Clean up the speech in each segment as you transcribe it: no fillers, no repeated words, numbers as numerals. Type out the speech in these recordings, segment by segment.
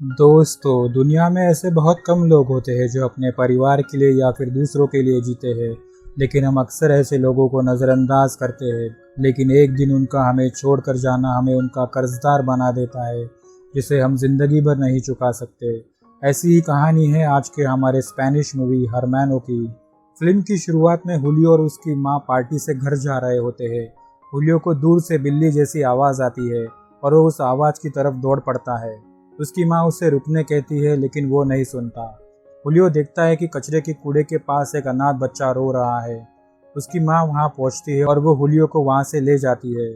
दोस्तों, दुनिया में ऐसे बहुत कम लोग होते हैं जो अपने परिवार के लिए या फिर दूसरों के लिए जीते हैं। लेकिन हम अक्सर ऐसे लोगों को नज़रअंदाज करते हैं। लेकिन एक दिन उनका हमें छोड़कर जाना हमें उनका कर्जदार बना देता है, जिसे हम जिंदगी भर नहीं चुका सकते। ऐसी ही कहानी है आज के हमारे स्पेनिश मूवी हरमानो की। फिल्म की शुरुआत में हुलियो और उसकी माँ पार्टी से घर जा रहे होते हैं। हुलियो को दूर से बिल्ली जैसी आवाज़ आती है और वो उस आवाज़ की तरफ दौड़ पड़ता है। उसकी माँ उसे रुकने कहती है, लेकिन वो नहीं सुनता। हुलियो देखता है कि कचरे के कूड़े के पास एक अनाथ बच्चा रो रहा है। उसकी माँ वहाँ पहुँचती है और वो हुलियो को वहाँ से ले जाती है।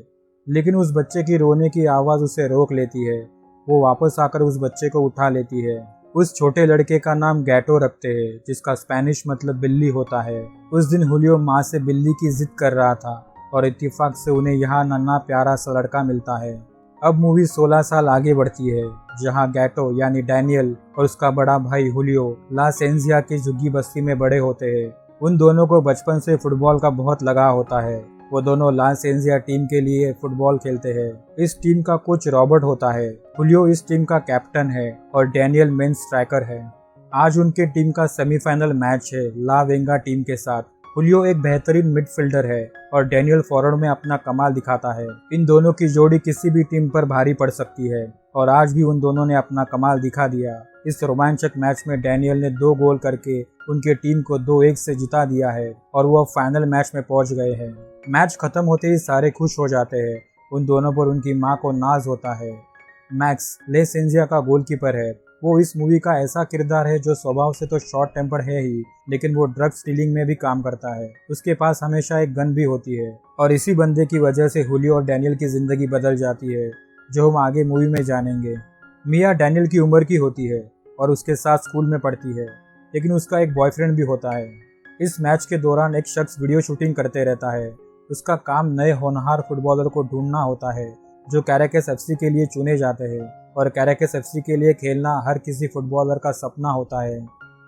लेकिन उस बच्चे की रोने की आवाज़ उसे रोक लेती है। वो वापस आकर उस बच्चे को उठा लेती है। उस छोटे लड़के का नाम गैटो रखते हैं, जिसका स्पेनिश मतलब बिल्ली होता है। उस दिन हुलियो माँ से बिल्ली की जिद कर रहा था और इत्तेफाक से उन्हें यहाँ नन्हा प्यारा सा लड़का मिलता है। अब मूवी 16 साल आगे बढ़ती है, जहाँ गैटो यानी डैनियल और उसका बड़ा भाई हुलियो ला सेंजिया की झुग्गी बस्ती में बड़े होते हैं। उन दोनों को बचपन से फुटबॉल का बहुत लगाव होता है। वो दोनों ला सेंजिया टीम के लिए फुटबॉल खेलते हैं। इस टीम का कोच रॉबर्ट होता है। हुलियो इस टीम का कैप्टन है और डैनियल मेन स्ट्राइकर है। आज उनके टीम का सेमीफाइनल मैच है ला वेंगा टीम के साथ। हुलियो एक बेहतरीन मिडफील्डर है और डैनियल फॉरवर्ड में अपना कमाल दिखाता है। इन दोनों की जोड़ी किसी भी टीम पर भारी पड़ सकती है और आज भी उन दोनों ने अपना कमाल दिखा दिया। इस रोमांचक मैच में डैनियल ने 2 गोल करके उनके टीम को 2-1 से जिता दिया है और वो अब फाइनल मैच में पहुंच गए हैं। मैच खत्म होते ही सारे खुश हो जाते हैं। उन दोनों पर उनकी माँ को नाज होता है। मैक्स ले सेंजिया का गोलकीपर है। वो इस मूवी का ऐसा किरदार है जो स्वभाव से तो शॉर्ट टेम्पर है ही, लेकिन वो ड्रग्स डीलिंग में भी काम करता है। उसके पास हमेशा एक गन भी होती है और इसी बंदे की वजह से हुलियो और डैनियल की जिंदगी बदल जाती है, जो हम आगे मूवी में जानेंगे। मिया डैनियल की उम्र की होती है और उसके साथ स्कूल में पढ़ती है, लेकिन उसका एक बॉयफ्रेंड भी होता है। इस मैच के दौरान एक शख्स वीडियो शूटिंग करते रहता है। उसका काम नए होनहार फुटबॉलर को ढूंढना होता है जो कैराकस एफसी के लिए चुने जाते हैं, और कैराकस एफसी के लिए खेलना हर किसी फुटबॉलर का सपना होता है।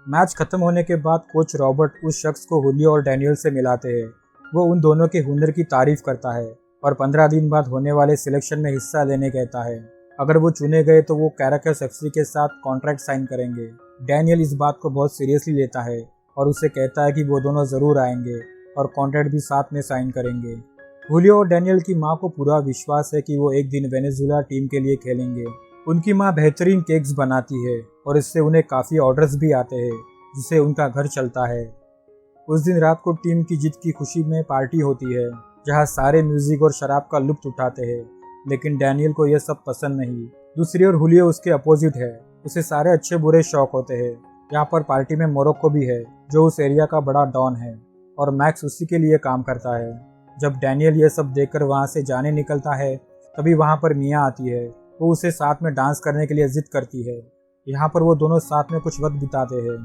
मैच खत्म होने के बाद कोच रॉबर्ट उस शख्स को हुलियो और डैनियल से मिलाते हैं। वो उन दोनों के हुनर की तारीफ करता है और 15 दिन बाद होने वाले सिलेक्शन में हिस्सा लेने कहता है। अगर वो चुने गए तो वो कैराकस एफसी के साथ कॉन्ट्रैक्ट साइन करेंगे। डैनियल इस बात को बहुत सीरियसली लेता है और उसे कहता है कि वो दोनों ज़रूर आएंगे और कॉन्ट्रैक्ट भी साथ में साइन करेंगे। हुलियो और डैनियल की माँ को पूरा विश्वास है कि वो एक दिन वेनेजुएला टीम के लिए खेलेंगे। उनकी माँ बेहतरीन केक्स बनाती है और इससे उन्हें काफ़ी ऑर्डर्स भी आते हैं, जिससे उनका घर चलता है। उस दिन रात को टीम की जीत की खुशी में पार्टी होती है, जहाँ सारे म्यूजिक और शराब का लुत्फ उठाते हैं। लेकिन डैनियल को यह सब पसंद नहीं। दूसरी ओर हुलियो उसके अपोजिट है। उसे सारे अच्छे बुरे शौक होते हैं। यहाँ पर पार्टी में मोरक्को भी है, जो उस एरिया का बड़ा डॉन है, और मैक्स उसी के लिए काम करता है। जब डैनियल यह सब देखकर वहाँ से जाने निकलता है, तभी वहाँ पर मिया आती है। वो उसे साथ में डांस करने के लिए जिद करती है। यहाँ पर वो दोनों साथ में कुछ वक्त बिताते हैं।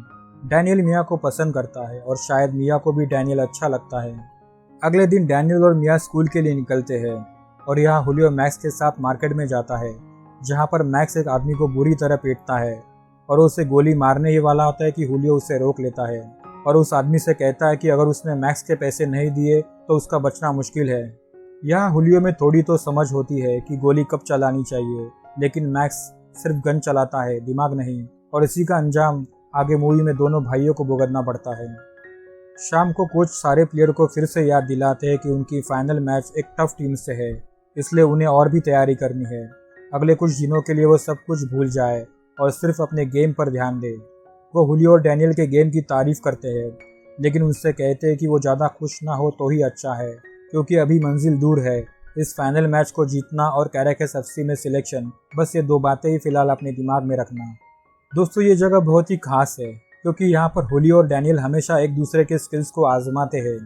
डैनियल मिया को पसंद करता है और शायद मिया को भी डैनियल अच्छा लगता है। अगले दिन डैनियल और मिया स्कूल के लिए निकलते हैं और यहाँ हुलियो मैक्स के साथ मार्केट में जाता है, जहाँ पर मैक्स एक आदमी को बुरी तरह पीटता है और उसे गोली मारने ही वाला होता है कि हुलियो उसे रोक लेता है और उस आदमी से कहता है कि अगर उसने मैक्स के पैसे नहीं दिए तो उसका बचना मुश्किल है। यहाँ हुलियो में थोड़ी तो समझ होती है कि गोली कब चलानी चाहिए, लेकिन मैक्स सिर्फ गन चलाता है, दिमाग नहीं, और इसी का अंजाम आगे मूवी में दोनों भाइयों को भुगतना पड़ता है। शाम को कोच सारे प्लेयर को फिर से याद दिलाते हैं कि उनकी फाइनल मैच एक टफ टीम से है, इसलिए उन्हें और भी तैयारी करनी है। अगले कुछ दिनों के लिए वो सब कुछ भूल जाए और सिर्फ अपने गेम पर ध्यान दे। वो हुलियो और डैनियल के गेम की तारीफ करते हैं, लेकिन उनसे कहते हैं कि वो ज़्यादा खुश ना हो तो ही अच्छा है, क्योंकि अभी मंजिल दूर है। इस फाइनल मैच को जीतना और कैराकस एफसी में सिलेक्शन, बस ये 2 बातें ही फिलहाल अपने दिमाग में रखना। दोस्तों, ये जगह बहुत ही खास है क्योंकि यहाँ पर हुलियो और डैनियल हमेशा एक दूसरे के स्किल्स को आजमाते हैं।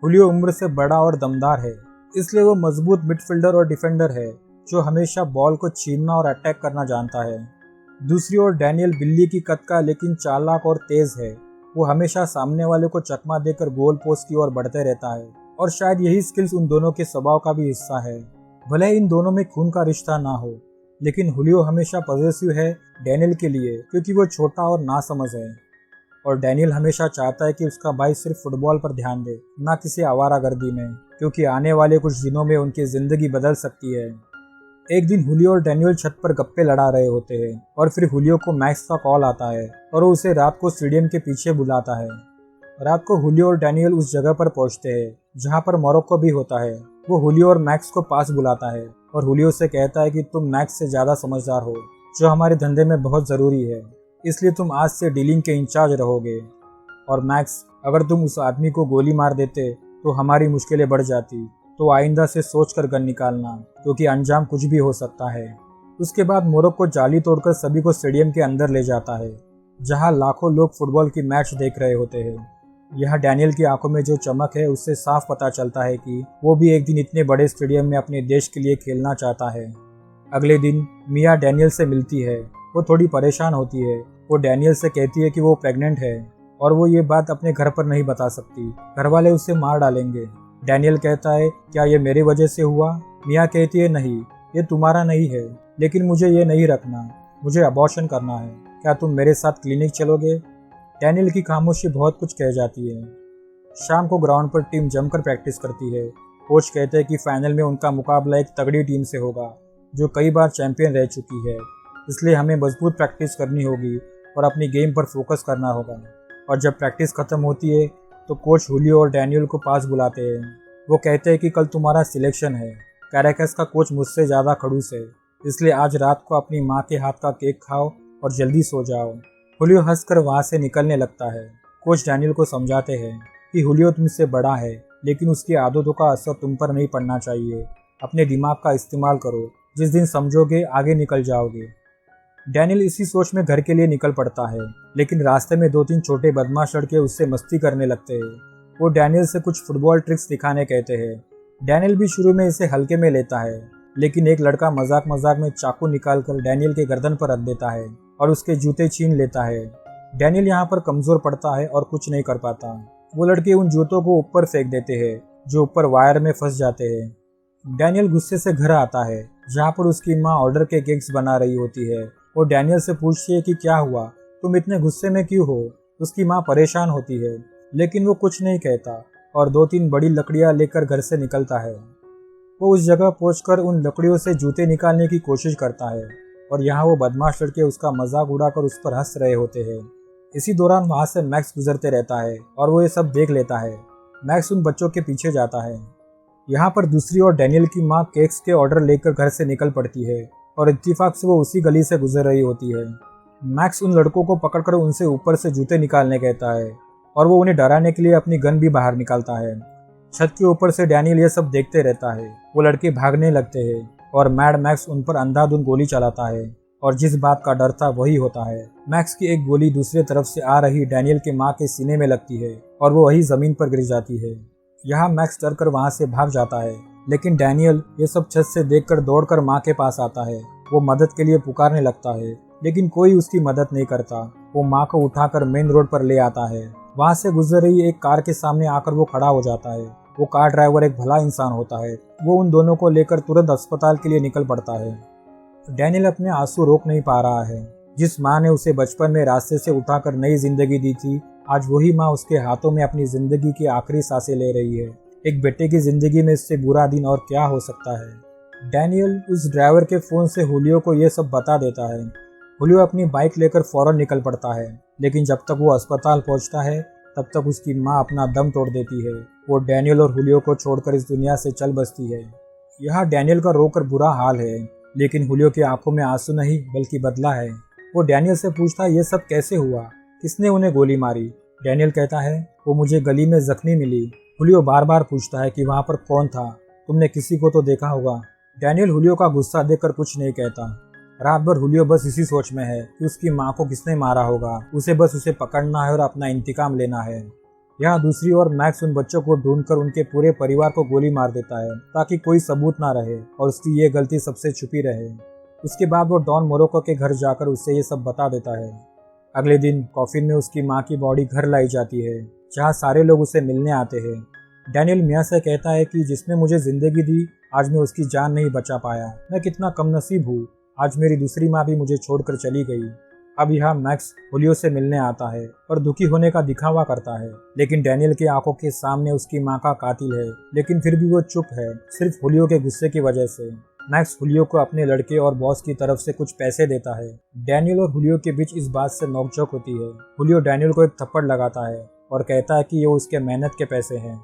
हुलियो उम्र से बड़ा और दमदार है, इसलिए वो मजबूत मिडफील्डर और डिफेंडर है जो हमेशा बॉल को छीनना और अटैक करना जानता है। दूसरी ओर डैनियल बिल्ली की कद का लेकिन चालाक और तेज है। वो हमेशा सामने वाले को चकमा देकर गोल पोस्ट की ओर बढ़ते रहता है और शायद यही स्किल्स उन दोनों के स्वभाव का भी हिस्सा है। भले इन दोनों में खून का रिश्ता ना हो, लेकिन हुलियो हमेशा पॉजिटिव है डैनियल के लिए क्योंकि वो छोटा और नासमझ है, और डैनियल हमेशा चाहता है कि उसका भाई सिर्फ फुटबॉल पर ध्यान दे, ना किसी आवारागर्दी में, क्योंकि आने वाले कुछ दिनों में उनकी ज़िंदगी बदल सकती है। एक दिन हुलियो और डैनियल छत पर गप्पे लड़ा रहे होते हैं और फिर हुलियो को मैक्स का कॉल आता है और वो उसे रात को स्टेडियम के पीछे बुलाता है। रात को हुलियो और डैनियल उस जगह पर पहुंचते हैं जहां पर मोरक्को भी होता है। वो हुलियो और मैक्स को पास बुलाता है और हुलियो से कहता है कि तुम मैक्स से ज़्यादा समझदार हो, जो हमारे धंधे में बहुत ज़रूरी है, इसलिए तुम आज से डीलिंग के इंचार्ज रहोगे। और मैक्स, अगर तुम उस आदमी को गोली मार देते तो हमारी मुश्किलें बढ़ जाती, तो आइंदा से सोच कर गन निकालना, क्योंकि अंजाम कुछ भी हो सकता है। उसके बाद मोरक्को जाली तोड़कर सभी को स्टेडियम के अंदर ले जाता है, जहां लाखों लोग फुटबॉल की मैच देख रहे होते हैं। यह डैनियल की आंखों में जो चमक है उससे साफ पता चलता है कि वो भी एक दिन इतने बड़े स्टेडियम में अपने देश के लिए खेलना चाहता है। अगले दिन मिया डैनियल से मिलती है। वो थोड़ी परेशान होती है। वो डैनियल से कहती है कि वो प्रेग्नेंट है और वो ये बात अपने घर पर नहीं बता सकती, घर वाले उसे मार डालेंगे। डैनियल कहता है, क्या ये मेरी वजह से हुआ? मिया कहती है, नहीं, ये तुम्हारा नहीं है, लेकिन मुझे ये नहीं रखना, मुझे अबॉर्शन करना है। क्या तुम मेरे साथ क्लिनिक चलोगे? डैनियल की खामोशी बहुत कुछ कह जाती है। शाम को ग्राउंड पर टीम जमकर प्रैक्टिस करती है। कोच कहते हैं कि फाइनल में उनका मुकाबला एक तगड़ी टीम से होगा जो कई बार चैंपियन रह चुकी है, इसलिए हमें मजबूत प्रैक्टिस करनी होगी और अपनी गेम पर फोकस करना होगा। और जब प्रैक्टिस खत्म होती है तो कोच हुलियो और डैनियल को पास बुलाते हैं। वो कहते हैं कि कल तुम्हारा सिलेक्शन है। कैराकस का कोच मुझसे ज़्यादा खड़ूस है, इसलिए आज रात को अपनी माँ के हाथ का केक खाओ और जल्दी सो जाओ। हुलियो हंसकर वहाँ से निकलने लगता है। कोच डैनियल को समझाते हैं कि हुलियो तुमसे बड़ा है, लेकिन उसकी आदतों का असर तुम पर नहीं पड़ना चाहिए। अपने दिमाग का इस्तेमाल करो, जिस दिन समझोगे आगे निकल जाओगे। डैनियल इसी सोच में घर के लिए निकल पड़ता है, लेकिन रास्ते में 2-3 छोटे बदमाश लड़के उससे मस्ती करने लगते हैं। वो डैनियल से कुछ फुटबॉल ट्रिक्स दिखाने कहते हैं। डैनियल भी शुरू में इसे हल्के में लेता है, लेकिन एक लड़का मजाक मजाक में चाकू निकालकर डैनियल के गर्दन पर रख देता है और उसके जूते छीन लेता है। डैनियल यहाँ पर कमजोर पड़ता है और कुछ नहीं कर पाता। वो लड़के उन जूतों को ऊपर फेंक देते हैं, जो ऊपर वायर में फंस जाते हैं। डैनियल गुस्से से घर आता है, जहाँ पर उसकी माँ ऑर्डर के केक्स बना रही होती है। वो डैनियल से पूछती है कि क्या हुआ, तुम इतने गुस्से में क्यों हो? उसकी माँ परेशान होती है, लेकिन वो कुछ नहीं कहता और 2-3 बड़ी लकड़ियाँ लेकर घर से निकलता है। वो उस जगह पहुंचकर उन लकड़ियों से जूते निकालने की कोशिश करता है और यहाँ वो बदमाश लड़के उसका मजाक उड़ाकर उस पर हंस रहे होते हैं। इसी दौरान वहाँ से मैक्स गुजरते रहता है और वो ये सब देख लेता है। मैक्स उन बच्चों के पीछे जाता है। यहाँ पर दूसरी ओर डैनियल की माँ केक्स के ऑर्डर लेकर घर से निकल पड़ती है और इत्तेफाक से वो उसी गली से गुजर रही होती है। मैक्स उन लड़कों को पकड़कर उनसे ऊपर से जूते निकालने कहता है और वो उन्हें डराने के लिए अपनी गन भी बाहर निकालता है। छत के ऊपर से डैनियल ये सब देखते रहता है। वो लड़के भागने लगते हैं और मैड मैक्स उन पर अंधाधुंध गोली चलाता है और जिस बात का डर था वही होता है। मैक्स की एक गोली दूसरी तरफ से आ रही डैनियल के माँ के सीने में लगती है और वो वही जमीन पर गिर जाती है। यहाँ मैक्स डर कर वहाँ से भाग जाता है, लेकिन डैनियल ये सब छत से देखकर दौड़कर माँ के पास आता है। वो मदद के लिए पुकारने लगता है, लेकिन कोई उसकी मदद नहीं करता। वो माँ को उठाकर मेन रोड पर ले आता है। वहाँ से गुजर रही एक कार के सामने आकर वो खड़ा हो जाता है। वो कार ड्राइवर एक भला इंसान होता है। वो उन दोनों को लेकर तुरंत अस्पताल के लिए निकल पड़ता है। डैनियल अपने आंसू रोक नहीं पा रहा है। जिस माँ ने उसे बचपन में रास्ते से उठाकर नई जिंदगी दी थी, आज वही माँ उसके हाथों में अपनी जिंदगी की आखिरी सांसें ले रही है। एक बेटे की जिंदगी में इससे बुरा दिन और क्या हो सकता है। डैनियल उस ड्राइवर के फोन से हुलियो को यह सब बता देता है। हुलियो अपनी बाइक लेकर फौरन निकल पड़ता है, लेकिन जब तक वो अस्पताल पहुंचता है तब तक उसकी माँ अपना दम तोड़ देती है। वो डैनियल और हुलियो को छोड़कर इस दुनिया से चल बसती है। यहाँ डैनियल का रोकर बुरा हाल है, लेकिन हुलियो की आंखों में आंसू नहीं बल्कि बदला है। वो डैनियल से पूछता है, ये सब कैसे हुआ, किसने उन्हें गोली मारी? डैनियल कहता है, वो मुझे गली में जख्मी मिली। हुलियो बार बार पूछता है कि वहाँ पर कौन था, तुमने किसी को तो देखा होगा। डैनियल हुलियो का गुस्सा देखकर कुछ नहीं कहता। रात भर हुलियो बस इसी सोच में है कि उसकी माँ को किसने मारा होगा। उसे बस उसे पकड़ना है और अपना इंतकाम लेना है। यहाँ दूसरी ओर मैक्स उन बच्चों को ढूंढकर उनके पूरे परिवार को गोली मार देता है ताकि कोई सबूत ना रहे और उसकी ये गलती सबसे छुपी रहे। उसके बाद वो डॉन मोरक्को के घर जाकर उससे ये सब बता देता है। अगले दिन कॉफिन में उसकी माँ की बॉडी घर लाई जाती है, जहाँ सारे लोग उसे मिलने आते हैं। डैनियल मियाँ से कहता है कि जिसने मुझे जिंदगी दी, आज मैं उसकी जान नहीं बचा पाया। मैं कितना कमनसीब हूँ, आज मेरी दूसरी माँ भी मुझे छोड़कर चली गई। अब यहाँ मैक्स हुलियो से मिलने आता है और दुखी होने का दिखावा करता है, लेकिन डैनियल की आंखों के सामने उसकी माँ का कातिल है। लेकिन फिर भी वो चुप है, सिर्फ हुलियो के गुस्से की वजह से। मैक्स हुलियो को अपने लड़के और बॉस की तरफ से कुछ पैसे देता है। डैनियल और हुलियो के बीच इस बात से नोकझोंक होती है। हुलियो डैनियल को एक थप्पड़ लगाता है और कहता है कि ये उसके मेहनत के पैसे हैं।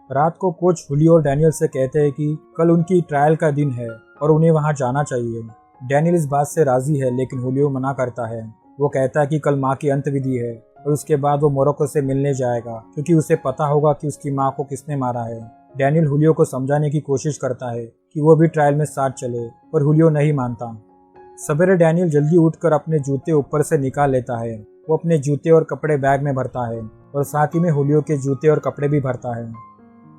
रात को कोच हुलियो और डैनियल से कहते हैं कि कल उनकी ट्रायल का दिन है और उन्हें वहां जाना चाहिए। डैनियल इस बात से राजी है, लेकिन हुलियो मना करता है। वो कहता है कि कल माँ की अंतविधि है और उसके बाद वो मोरक्को से मिलने जाएगा, क्योंकि उसे पता होगा कि उसकी माँ को किसने मारा है। डैनियल हुलियो को समझाने की कोशिश करता है कि वो भी ट्रायल में साथ चले, पर हुलियो नहीं मानता। सवेरे डैनियल जल्दी उठकर अपने जूते ऊपर से निकाल लेता है। वो अपने जूते और कपड़े बैग में भरता है और साथ ही में हुलियो के जूते और कपड़े भी भरता है।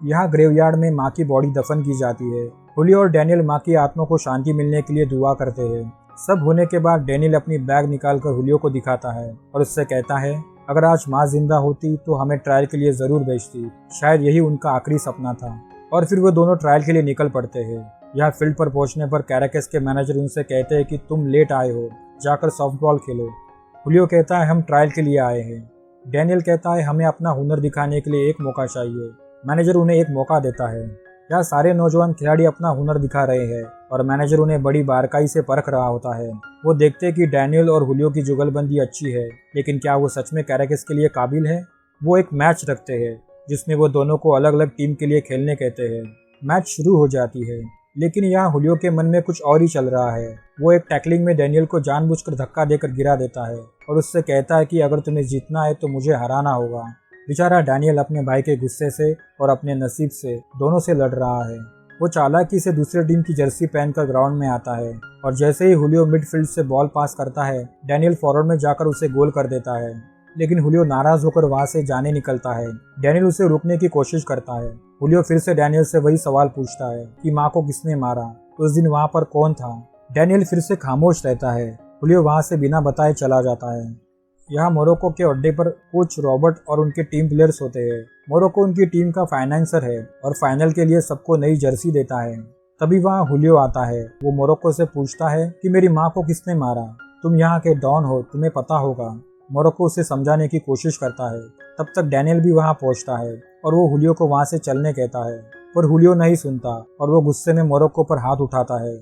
यहाँ ग्रेवयार्ड में माँ की बॉडी दफन की जाती है। हुलियो और डैनियल माँ की आत्मा को शांति मिलने के लिए दुआ करते हैं। सब होने के बाद डैनियल अपनी बैग निकालकर हुलियो को दिखाता है और उससे कहता है, अगर आज माँ जिंदा होती तो हमें ट्रायल के लिए जरूर भेजती। शायद यही उनका आखिरी सपना था। और फिर वो दोनों ट्रायल के लिए निकल पड़ते हैं। यहाँ फील्ड पर पहुंचने पर कैराकस के मैनेजर उनसे कहते हैं कि तुम लेट आए हो, जाकर सॉफ्टबॉल खेलो। हुलियो कहता है, हम ट्रायल के लिए आए हैं। डैनियल कहता है, हमें अपना हुनर दिखाने के लिए एक मौका चाहिए। मैनेजर उन्हें एक मौका देता है। यहाँ सारे नौजवान खिलाड़ी अपना हुनर दिखा रहे हैं और मैनेजर उन्हें बड़ी बारीकाई से परख रहा होता है। वो देखते हैं कि डैनियल और हुलियो की जुगलबंदी अच्छी है, लेकिन क्या वो सच में कैराकस के लिए काबिल है। वो एक मैच रखते हैं जिसमें वो दोनों को अलग अलग टीम के लिए खेलने कहते हैं। मैच शुरू हो जाती है, लेकिन यहाँ हुलियो के मन में कुछ और ही चल रहा है। वो एक टैकलिंग में डैनियल को जानबूझकर धक्का देकर गिरा देता है और उससे कहता है कि अगर तुम्हें जीतना है तो मुझे हराना होगा। बेचारा डैनियल अपने भाई के गुस्से से और अपने नसीब से दोनों से लड़ रहा है। वो चालाकी से दूसरे टीम की जर्सी पहनकर ग्राउंड में आता है और जैसे ही हुलियो मिडफील्ड से बॉल पास करता है, डैनियल फॉरवर्ड में जाकर उसे गोल कर देता है। लेकिन हुलियो नाराज होकर वहां से जाने निकलता है। डैनियल उसे रोकने की कोशिश करता है। हुलियो फिर से डैनियल से वही सवाल पूछता है कि माँ को किसने मारा, उस दिन वहां पर कौन था। डैनियल फिर से खामोश रहता है। हुलियो वहां से बिना बताए चला जाता है। यहाँ मोरक्को के अड्डे पर कोच रॉबर्ट और उनके टीम प्लेयर्स होते हैं। मोरक्को उनकी टीम का फाइनेंसर है और फाइनल के लिए सबको नई जर्सी देता है। तभी वहाँ हुलियो आता है। वो मोरक्को से पूछता है कि मेरी माँ को किसने मारा, तुम यहाँ के डॉन हो, तुम्हें पता होगा। मोरक्को उसे समझाने की कोशिश करता है। तब तक डैनियल भी वहाँ पहुँचता है और वो हुलियो को वहाँ से चलने कहता है, पर हुलियो नहीं सुनता और वो गुस्से में मोरक्को पर हाथ उठाता है।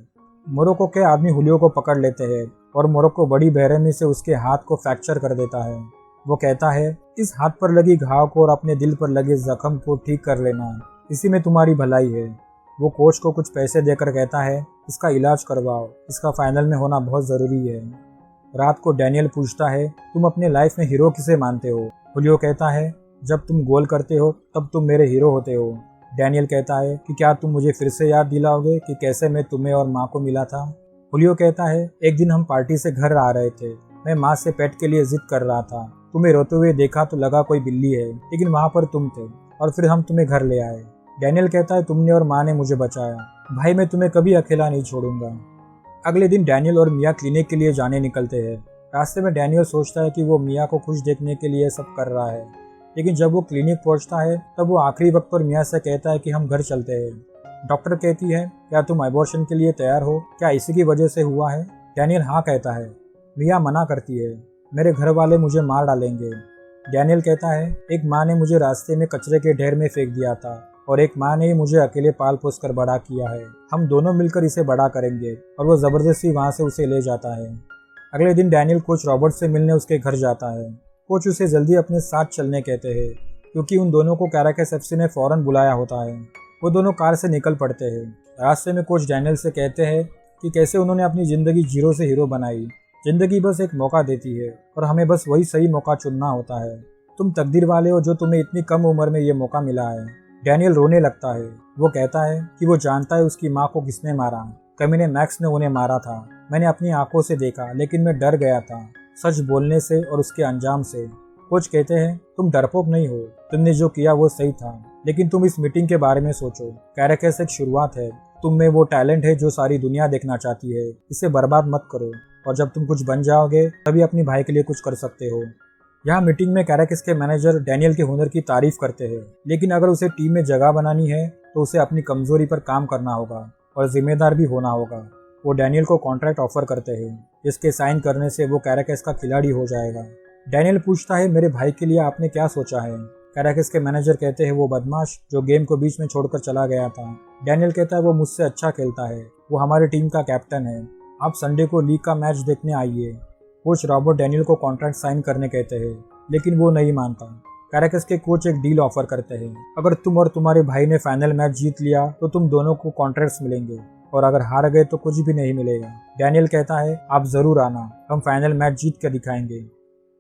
मोरक्को के आदमी हुलियो को पकड़ लेते हैं और मोरक्को बड़ी बेरहमी से उसके हाथ को फ्रैक्चर कर देता है। वो कहता है, इस हाथ पर लगी घाव को और अपने दिल पर लगे जख्म को ठीक कर लेना, इसी में तुम्हारी भलाई है। वो कोच को कुछ पैसे देकर कहता है, इसका इलाज करवाओ, इसका फाइनल में होना बहुत ज़रूरी है। रात को डैनियल पूछता है, तुम अपने लाइफ में हीरो किसे मानते हो। हुलियो कहता है, जब तुम गोल करते हो तब तुम मेरे हीरो होते हो। डैनियल कहता है कि क्या तुम मुझे फिर से याद दिलाओगे कि कैसे मैं तुम्हें और माँ को मिला था। हुलियो कहता है, एक दिन हम पार्टी से घर आ रहे थे। मैं माँ से पेट के लिए जिद कर रहा था। तुम्हें रोते हुए देखा तो लगा कोई बिल्ली है, लेकिन वहाँ पर तुम थे और फिर हम तुम्हें घर ले आए। डैनियल कहता है, तुमने और माँ ने मुझे बचाया। भाई, मैं तुम्हें कभी अकेला नहीं छोड़ूंगा। अगले दिन डैनियल और मिया क्लिनिक के लिए जाने निकलते हैं। रास्ते में डैनियल सोचता है कि वो मिया को खुश देखने के लिए सब कर रहा है, लेकिन जब वो क्लिनिक पहुंचता है तब वो आखिरी वक्त पर मिया से कहता है कि हम घर चलते हैं। डॉक्टर कहती है, क्या तुम अबॉर्शन के लिए तैयार हो, क्या इसी की वजह से हुआ है। डैनियल हाँ कहता है। मिया मना करती है, मेरे घर वाले मुझे मार डालेंगे। डैनियल कहता है, एक माँ ने मुझे रास्ते में कचरे के ढेर में फेंक दिया था और एक माँ ने ही मुझे अकेले पाल पोस कर बड़ा किया है। हम दोनों मिलकर इसे बड़ा करेंगे। और वो जबरदस्ती वहाँ से उसे ले जाता है। अगले दिन डैनियल कोच रॉबर्ट से मिलने उसके घर जाता है। कोच उसे जल्दी अपने साथ चलने कहते हैं, क्योंकि उन दोनों को कैराकस एफसी ने फौरन बुलाया होता है। वो दोनों कार से निकल पड़ते हैं। रास्ते में कोच डैनियल से कहते हैं कि कैसे उन्होंने अपनी ज़िंदगी जीरो से हीरो बनाई। ज़िंदगी बस एक मौका देती है और हमें बस वही सही मौका चुनना होता है। तुम तकदीर वाले हो जो तुम्हें इतनी कम उम्र में ये मौका मिला है। डैनियल रोने लगता है। वो कहता है कि वो जानता है उसकी माँ को किसने मारा। कमीने मैक्स ने उन्हें मारा था। मैंने अपनी आंखों से देखा, लेकिन मैं डर गया था, सच बोलने से और उसके अंजाम से। कोच कहते हैं, तुम डरपोक नहीं हो, तुमने जो किया वो सही था, लेकिन तुम इस मीटिंग के बारे में सोचो। कैराकस एक शुरुआत है। तुम में वो टैलेंट है जो सारी दुनिया देखना चाहती है। इसे बर्बाद मत करो, और जब तुम कुछ बन जाओगे तभी अपनी भाई के लिए कुछ कर सकते हो। यहाँ मीटिंग में कैराकस के मैनेजर डैनियल के हुनर की तारीफ करते हैं, लेकिन अगर उसे टीम में जगह बनानी है तो उसे अपनी कमजोरी पर काम करना होगा और जिम्मेदार भी होना होगा। वो डैनियल को कॉन्ट्रैक्ट ऑफर करते हैं, जिसके साइन करने से वो कैराकस का खिलाड़ी हो जाएगा। डैनियल पूछता है, मेरे भाई के लिए आपने क्या सोचा है। कैराकस के मैनेजर कहते हैं वो बदमाश जो गेम को बीच में छोड़कर चला गया था। डैनियल कहता है वो मुझसे अच्छा खेलता है, वो हमारी टीम का कैप्टन है, आप संडे को लीग का मैच देखने आइए। कोच रॉबर्ट डैनियल को कॉन्ट्रैक्ट साइन करने कहते हैं, लेकिन वो नहीं मानता। कैराकस के कोच एक डील ऑफर करते हैं, अगर तुम और तुम्हारे भाई ने फाइनल मैच जीत लिया तो तुम दोनों को कॉन्ट्रैक्ट्स मिलेंगे, और अगर हार गए तो कुछ भी नहीं मिलेगा। डैनियल कहता है आप जरूर आना, हम फाइनल मैच जीत कर दिखाएंगे।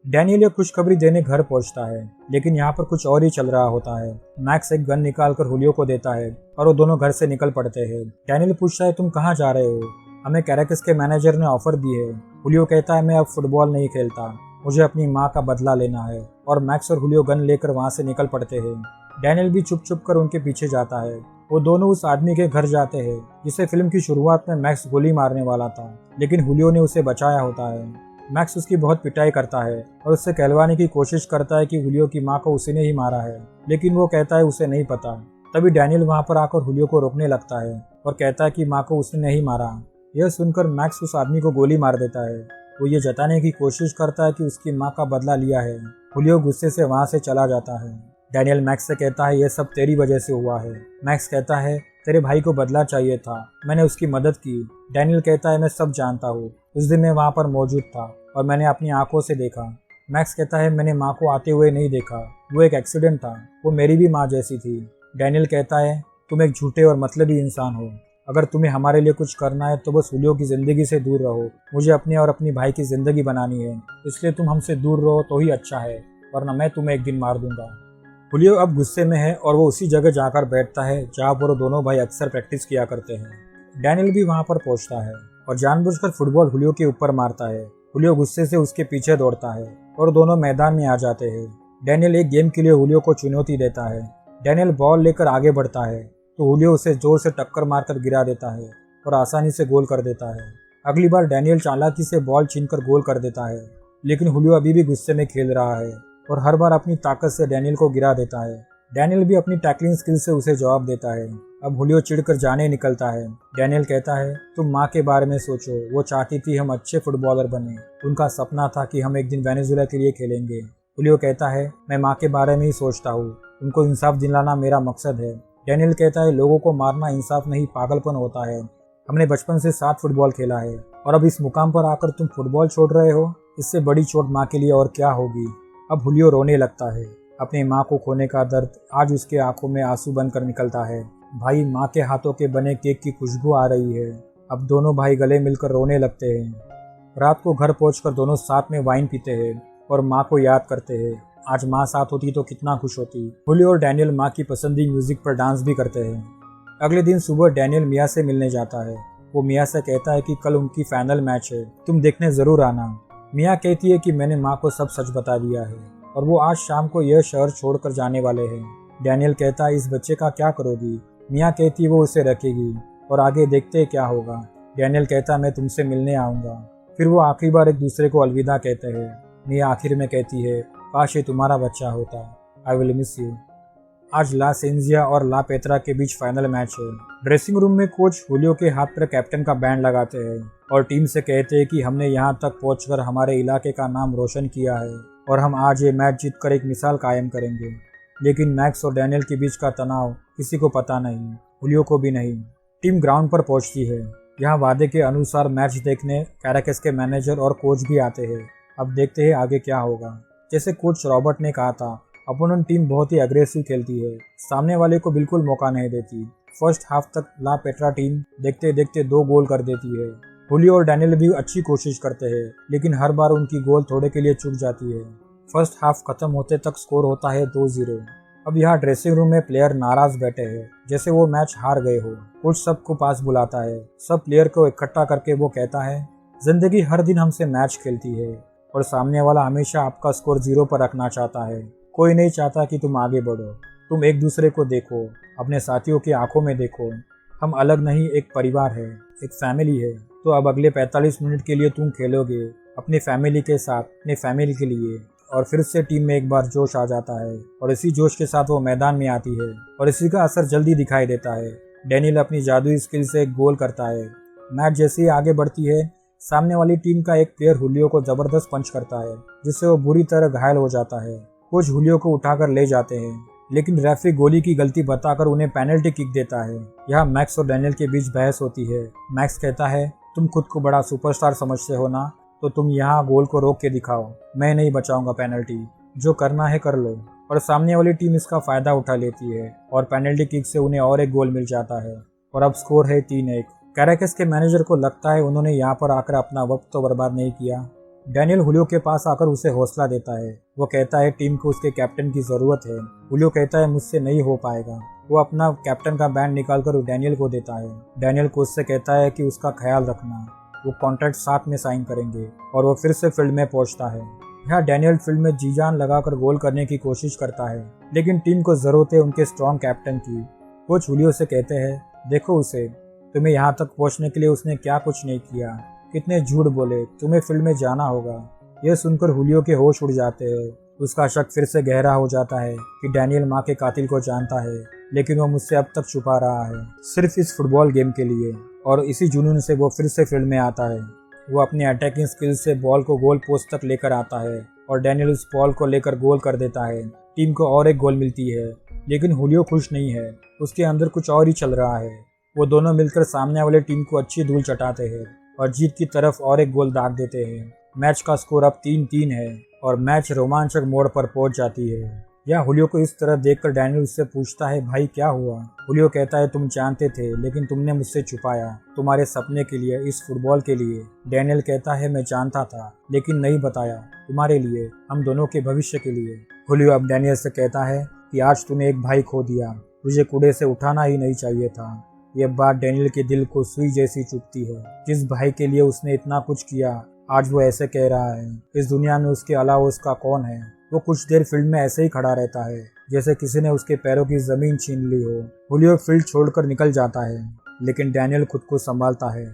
डैनियल ये खुशखबरी देने घर पहुंचता है, लेकिन यहाँ पर कुछ और ही चल रहा होता है। मैक्स एक गन निकालकर हुलियो को देता है और वो दोनों घर से निकल पड़ते हैं। डैनियल पूछता है तुम कहाँ जा रहे हो, हमें कैराकस के मैनेजर ने ऑफर दी है। हुलियो कहता है मैं अब फुटबॉल नहीं खेलता, मुझे अपनी माँ का बदला लेना है, और मैक्स और हुलियो गन लेकर वहाँ से निकल पड़ते हैं। डैनियल भी चुप चुप कर उनके पीछे जाता है। वो दोनों उस आदमी के घर जाते हैं जिसे फिल्म की शुरुआत में मैक्स गोली मारने वाला था, लेकिन हुलियो ने उसे बचाया होता है। मैक्स उसकी बहुत पिटाई करता है और उससे कहलवाने की कोशिश करता है कि हुलियो की माँ को उसी ने ही मारा है, लेकिन वो कहता है उसे नहीं पता। तभी डैनियल वहाँ पर आकर हुलियो को रोकने लगता है और कहता है कि माँ को उसने नहीं मारा। यह सुनकर मैक्स उस आदमी को गोली मार देता है। वो ये जताने की कोशिश करता है कि उसकी माँ का बदला लिया है। हुलियो गुस्से से वहाँ से चला जाता है। डैनियल मैक्स से कहता है यह सब तेरी वजह से हुआ है। मैक्स कहता है तेरे भाई को बदला चाहिए था, मैंने उसकी मदद की। डैनियल कहता है मैं सब जानता हूँ, उस दिन मैं वहाँ पर मौजूद था और मैंने अपनी आंखों से देखा। मैक्स कहता है मैंने माँ को आते हुए नहीं देखा, वो एक एक्सीडेंट था, वो मेरी भी माँ जैसी थी। डैनियल कहता है तुम एक झूठे और मतलबी इंसान हो, अगर तुम्हें हमारे लिए कुछ करना है तो बस हुलियो की ज़िंदगी से दूर रहो। मुझे अपने और अपनी भाई की ज़िंदगी बनानी है, इसलिए तुम हमसे दूर रहो तो ही अच्छा है, वरना मैं तुम्हें एक दिन मार दूंगा। हुलियो अब गुस्से में है और वो उसी जगह जाकर बैठता है जहाँ पर वो दोनों भाई अक्सर प्रैक्टिस किया करते हैं। डैनियल भी वहाँ पर पहुँचता है और जानबूझकर फुटबॉल हुलियो के ऊपर मारता है। हुलियो गुस्से से उसके पीछे दौड़ता है और दोनों मैदान में आ जाते हैं। डैनियल एक गेम के लिए हुलियो को चुनौती देता है। डैनियल बॉल लेकर आगे बढ़ता है तो हुलियो उसे जोर से टक्कर मारकर गिरा देता है और आसानी से गोल कर देता है। अगली बार डैनियल चालाकी से बॉल छीनकर गोल कर देता है, लेकिन हुलियो अभी भी गुस्से में खेल रहा है और हर बार अपनी ताकत से डैनियल को गिरा देता है। डैनियल भी अपनी टैकलिंग स्किल से उसे जवाब देता है। अब हुलियो चिढ़कर जाने निकलता है। डैनियल कहता है तुम माँ के बारे में सोचो, वो चाहती थी हम अच्छे फुटबॉलर बने, उनका सपना था कि हम एक दिन वेनेजुएला के लिए खेलेंगे। हुलियो कहता है मैं माँ के बारे में ही सोचता हूँ, उनको इंसाफ दिलाना मेरा मकसद है। डैनियल कहता है लोगों को मारना इंसाफ नहीं पागलपन होता है, हमने बचपन से साथ फुटबॉल खेला है और अब इस मुकाम पर आकर तुम फुटबॉल छोड़ रहे हो, इससे बड़ी चोट माँ के लिए और क्या होगी। अब हुलियो रोने लगता है। अपनी माँ को खोने का दर्द आज उसके आंखों में आंसू बनकर निकलता है। भाई माँ के हाथों के बने केक की खुशबू आ रही है। अब दोनों भाई गले मिलकर रोने लगते हैं। रात को घर पहुंचकर दोनों साथ में वाइन पीते हैं और माँ को याद करते हैं। आज माँ साथ होती तो कितना खुश होती। हुलियो और डैनियल माँ की पसंदीदा म्यूजिक पर डांस भी करते हैं। अगले दिन सुबह डैनियल मिया से मिलने जाता है। वो मिया से कहता है कि कल उनकी फाइनल मैच है, तुम देखने जरूर आना। मिया कहती है कि मैंने माँ को सब सच बता दिया है और वो आज शाम को यह शहर छोड़कर जाने वाले हैं। डैनियल कहता है इस बच्चे का क्या करोगी। मिया कहती है वो उसे रखेगी और आगे देखते क्या होगा। डैनियल कहता है मैं तुमसे मिलने आऊँगा। फिर वो आखिरी बार एक दूसरे को अलविदा कहते हैं। मिया आखिर में कहती है काश ये तुम्हारा बच्चा होता, आई विल मिस यू। आज ला सेंजिया और ला पेत्रा के बीच फाइनल मैच है। ड्रेसिंग रूम में कोच हुलियो के हाथ पर कैप्टन का बैंड लगाते हैं और टीम से कहते हैं कि हमने यहाँ तक पहुंचकर हमारे इलाके का नाम रोशन किया है और हम आज ये मैच जीतकर एक मिसाल कायम करेंगे। लेकिन मैक्स और डैनियल के बीच का तनाव किसी को पता नहीं, हुलियो को भी नहीं। टीम ग्राउंड पर पहुंचती है। यहाँ वादे के अनुसार मैच देखने कैराकस के मैनेजर और कोच भी आते हैं। अब देखते हैं आगे क्या होगा। जैसे कोच रॉबर्ट ने कहा था, अपोनेंट टीम बहुत ही अग्रेसिव खेलती है, सामने वाले को बिल्कुल मौका नहीं देती। फर्स्ट हाफ तक ला पेट्रा टीम देखते देखते 2 गोल कर देती है। हुलियो और डैनियल भी अच्छी कोशिश करते हैं, लेकिन हर बार उनकी गोल थोड़े के लिए चूक जाती है। फर्स्ट हाफ खत्म होते तक स्कोर होता है 2-0। अब यहाँ ड्रेसिंग रूम में प्लेयर नाराज बैठे हैं, जैसे वो मैच हार गए हो। कोच सबको पास बुलाता है। सब प्लेयर को इकट्ठा करके वो कहता है जिंदगी हर दिन हमसे मैच खेलती है और सामने वाला हमेशा आपका स्कोर 0 पर रखना चाहता है। कोई नहीं चाहता कि तुम आगे बढ़ो। तुम एक दूसरे को देखो, अपने साथियों की आंखों में देखो। हम अलग नहीं, एक परिवार है, एक फैमिली है। तो अब अगले 45 मिनट के लिए तुम खेलोगे अपनी फैमिली के साथ, अपने फैमिली के लिए। और फिर से टीम में एक बार जोश आ जाता है और इसी जोश के साथ वो मैदान में आती है और इसी का असर जल्दी दिखाई देता है। डैनियल अपनी जादुई स्किल से एक गोल करता है। मैच जैसे ही आगे बढ़ती है, सामने वाली टीम का एक प्लेयर हुलियो को जबरदस्त पंच करता है, जिससे वो बुरी तरह घायल हो जाता है। कोच हुलियो को उठाकर ले जाते हैं, लेकिन रेफरी गोली की गलती बताकर उन्हें पेनल्टी किक देता है। यहाँ मैक्स और डैनियल के बीच बहस होती है। मैक्स कहता है, तुम खुद को बड़ा सुपरस्टार समझते हो ना, तो तुम यहाँ गोल को रोक के दिखाओ, मैं नहीं बचाऊंगा पेनल्टी, जो करना है कर लो। और सामने वाली टीम इसका फायदा उठा लेती है और पेनल्टी किक से उन्हें और एक गोल मिल जाता है और अब स्कोर है 3-1। कैराकस के मैनेजर को लगता है उन्होंने यहाँ पर आकर अपना वक्त तो बर्बाद नहीं किया। डैनियल हुलियो के पास आकर उसे हौसला देता है। वो कहता है टीम को उसके कैप्टन की जरूरत है। हुलियो कहता है मुझसे नहीं हो पाएगा। वो अपना कैप्टन का बैंड निकालकर डैनियल को देता है। डैनियल कोच से कहता है कि उसका ख्याल रखना, वो कॉन्ट्रैक्ट साथ में साइन करेंगे और वो फिर से फील्ड में पहुंचता है। यहाँ डैनियल फील्ड में जी जान लगाकर गोल करने की कोशिश करता है, लेकिन टीम को जरूरत है उनके स्ट्रॉन्ग कैप्टन की। कोच हुलियो से कहते हैं, देखो उसे, तुम्हें यहाँ तक पहुँचने के लिए उसने क्या कुछ नहीं किया, कितने झूठ बोले, तुम्हें फील्ड में जाना होगा। यह सुनकर हुलियो के होश उड़ जाते हैं। उसका शक फिर से गहरा हो जाता है कि डैनियल माँ के कातिल को जानता है, लेकिन वो मुझसे अब तक छुपा रहा है, सिर्फ इस फुटबॉल गेम के लिए। और इसी जुनून से वो फिर से फील्ड में आता है। वो अपनी अटैकिंग स्किल से बॉल को गोल पोस्ट तक लेकर आता है और डैनियल उस बॉल को लेकर गोल कर देता है। टीम को और एक गोल मिलती है, लेकिन हुलियो खुश नहीं है। उसके अंदर कुछ और ही चल रहा है। वो दोनों मिलकर सामने वाले टीम को अच्छी धूल चटाते हैं और जीत की तरफ और एक गोल दाग देते हैं। मैच का स्कोर अब 3-3 है और मैच रोमांचक मोड़ पर पहुंच जाती है। यह हुलियो को इस तरह देखकर डैनियल उससे पूछता है, भाई क्या हुआ? हुलियो कहता है, तुम जानते थे, लेकिन तुमने मुझसे छुपाया, तुम्हारे सपने के लिए, इस फुटबॉल के लिए। डैनियल कहता है, मैं जानता था, लेकिन नहीं बताया, तुम्हारे लिए, हम दोनों के भविष्य के लिए। हुलियो अब डैनियल से कहता है कि आज तूने एक भाई खो दिया, तुझे कूड़े से उठाना ही नहीं चाहिए था। यह बात डैनियल के दिल को सुई जैसी चुभती है। जिस भाई के लिए उसने इतना कुछ किया, आज वो ऐसे कह रहा है। इस दुनिया में उसके अलावा उसका कौन है? वो कुछ देर फील्ड में ऐसे ही खड़ा रहता है, जैसे किसी ने उसके पैरों की जमीन छीन ली हो। हुलियो फील्ड छोड़कर निकल जाता है, लेकिन डैनियल खुद को संभालता है।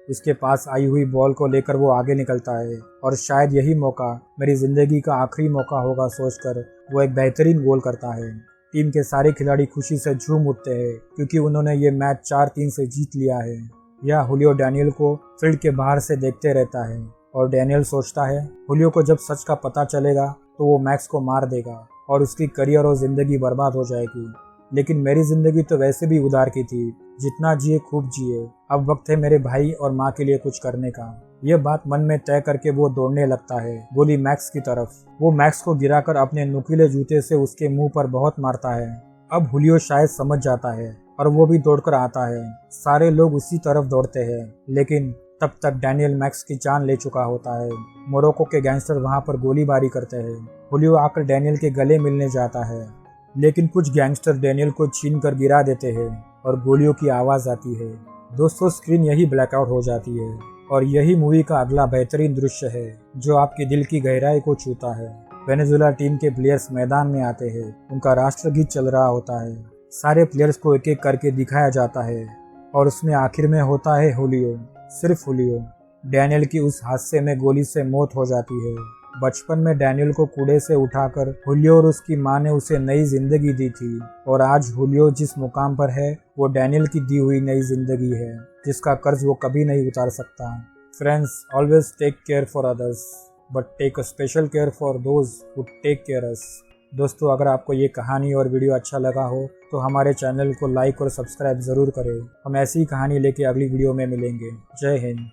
उसके पास आई हुई बॉल को लेकर वो आगे निकलता है और शायद यही मौका मेरी जिंदगी का आखिरी मौका होगा सोचकर वो एक बेहतरीन गोल करता है। टीम के सारे खिलाड़ी खुशी से झूम उठते हैं, क्योंकि उन्होंने ये मैच 4-3 से जीत लिया है। यह हुलियो डैनियल को फील्ड के बाहर से देखते रहता है और डैनियल सोचता है, हुलियो को जब सच का पता चलेगा तो वो मैक्स को मार देगा और उसकी करियर और जिंदगी बर्बाद हो जाएगी। लेकिन मेरी जिंदगी तो वैसे भी उधार की थी, जितना जिए खूब जिए, अब वक्त है मेरे भाई और माँ के लिए कुछ करने का। यह बात मन में तय करके वो दौड़ने लगता है, गोली मैक्स की तरफ। वो मैक्स को गिराकर अपने नुकीले जूते से उसके मुंह पर बहुत मारता है। अब हुलियो शायद समझ जाता है और वो भी दौड़कर आता है। सारे लोग उसी तरफ दौड़ते हैं, लेकिन तब तक डैनियल मैक्स की जान ले चुका होता है। मोरक्को के गैंगस्टर वहां पर गोलीबारी करते हैं। हुलियो आकर डैनियल के गले मिलने जाता है, लेकिन कुछ गैंगस्टर डैनियल को छीन कर गिरा देते हैं और गोलियों की आवाज आती है। दोस्तों, स्क्रीन यही ब्लैकआउट हो जाती है और यही मूवी का अगला बेहतरीन दृश्य है जो आपके दिल की गहराई को छूता है। वेनेजुएला टीम के प्लेयर्स मैदान में आते हैं, उनका राष्ट्रगीत चल रहा होता है। सारे प्लेयर्स को एक एक करके दिखाया जाता है और उसमें आखिर में होता है हुलियो, सिर्फ हुलियो। डैनियल की उस हादसे में गोली से मौत हो जाती है। बचपन में डैनियल को कूड़े से उठाकर हुलियो और उसकी मां ने उसे नई जिंदगी दी थी और आज हुलियो जिस मुकाम पर है वो डैनियल की दी हुई नई जिंदगी है, जिसका कर्ज वो कभी नहीं उतार सकता। Friends, always take care for others but take a special care for those who take care us. दोस्तों, अगर आपको ये कहानी और वीडियो अच्छा लगा हो तो हमारे चैनल को लाइक और सब्सक्राइब जरूर करें। हम ऐसी ही कहानी लेके अगली वीडियो में मिलेंगे। जय हिंद।